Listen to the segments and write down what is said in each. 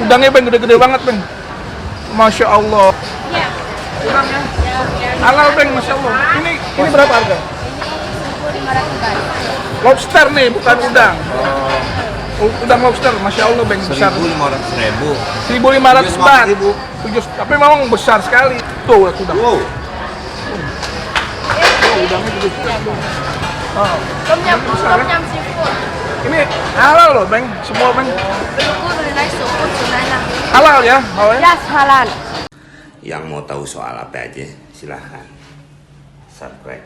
Udangnya Bang gede-gede banget Bang. Masya Allah. Iya. Udangnya halal Bang, Masya Allah. Ini berapa harga? Ini 1.500 Lobster nih, bukan udang. Udang lobster, Masya Allah Bang, besar. 1.500.000. 1.500 baht. Tapi memang besar sekali. Tuh, udang. Wow. Udangnya gede. Oh. Tom yum seafood. Ini halal loh Bang, semua Bang. Halal ya? Halal ya? Yes, halal. Yang mau tahu soal apa aja, silahkan subscribe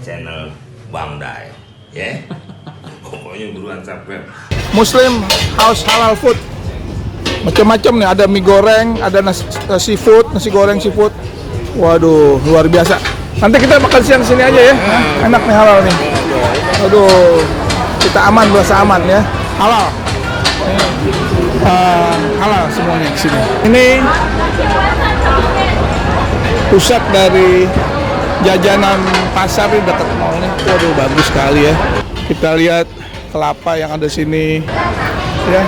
channel Bang Dai, ya. Pokoknya buruan subscribe. Muslim House Halal Food. Macam-macam nih, ada mie goreng, ada seafood, nasi goreng seafood. Waduh, luar biasa. Nanti kita makan siang sini aja ya. Enak nih, halal nih. Aduh, kita aman, berasa aman ya. Halal. Halal semuanya di sini. Ini pusat dari jajanan pasar di dekat mall nih. Waduh, bagus sekali ya. Kita lihat kelapa yang ada sini ya.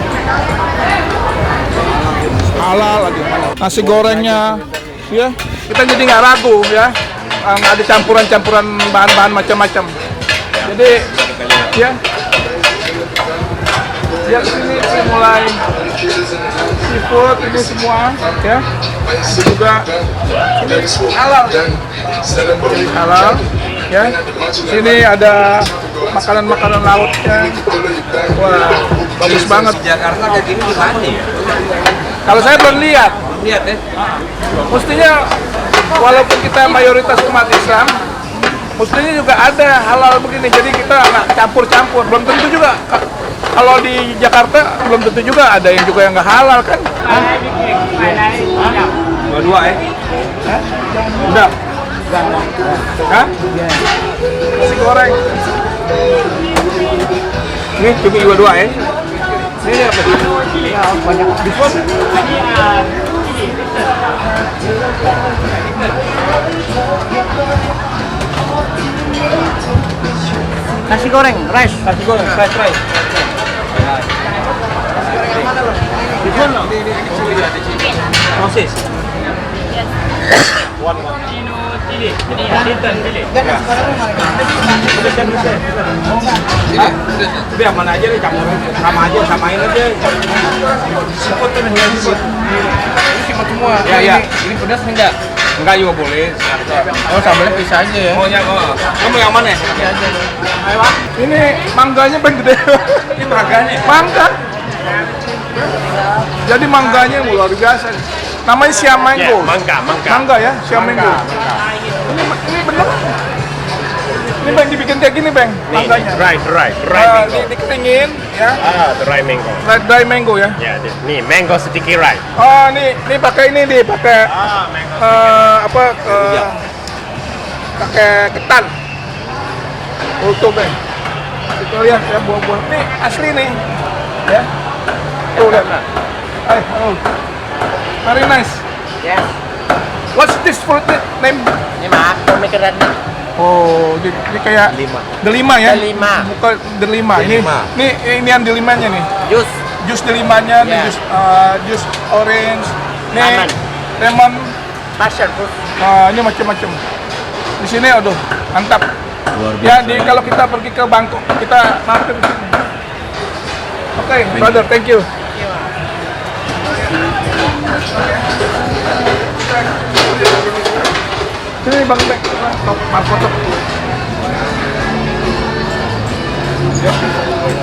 Halal lagi. Nasi gorengnya ya. Kita jadi nggak ragu ya. Nggak ada campuran-campuran bahan-bahan macam-macam. Jadi ya. Ya sini mulai seafood ini semua ya. Ini juga ini halal ya. Halal ya. Sini ada makanan-makanan lautnya. Wah, bagus banget. Jakarta kayak gini di mana ya? Kalau saya belum lihat. Lihat ya. Mestinya walaupun kita mayoritas umat Islam, mestinya juga ada halal begini. Jadi kita nggak campur-campur. Belum tentu juga. Kalau di Jakarta belum tentu juga ada yang juga yang nggak halal kan? Dua-dua ya? Udah. Hah? Nasi goreng. Ini cumi dua-dua ya? Ini apa? This one? Nasi goreng, rice. Nasi goreng, rice. This one no? Sosis. Tapi yang mana aja deh, campurin sama aja, samain aja. Seafood tuh nih, seafood. Ini seafood semua. Ya. Ini pedas enggak? Enggak juga boleh. Oh, sambalnya bisa aja ya. Maunya kok. Kamu yang mana? Ini mangganya Bang gede. Ini mangganya. Mangga. Jadi mangganya luar biasa. Namanya siam mango. Mangga ya, siam mango. Ini bener. Ini Bang dibikin kayak gini Bang, mangganya. Right mango. Dikeringin ya. The right mango. Dry mango ya. Ya, nih mango sticky rice. Oh, ini pakai ini nih, pakai pakai ketan. Tuh Bang. Kita lihat ya buah-buah. Nih asli nih. Ya. Tuh lihat. Oh. Very nice. Yes. What's this fruit name? Ini maaf, pomegranate. Oh, ini kayak delima ya? Delima. Bukan delima. Ini yang delimanya nih. Jus delimanya, nih jus orange, nih lemon, Passion fruit. ini macam-macam. Di sini aduh, mantap. Ya, kalau kita pergi ke Bangkok, kita mampir di sini. Oke, brother, thank you. Sini Bang Bek, foto.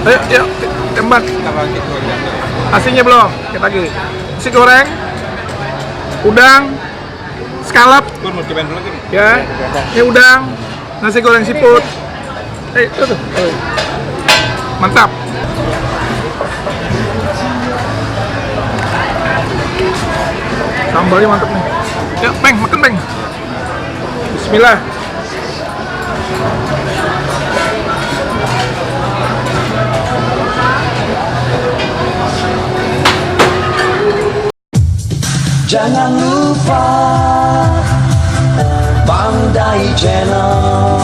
Ayo, tembak. Nasinya belum, kita lagi. Nasi goreng, udang, skalap. Ya, ini udang, nasi goreng seafood. Tuh. Mantap. Sambalnya mantap nih. Yuk, Bang, makan Bang. Bismillah. Jangan lupa Bang Dai Channel.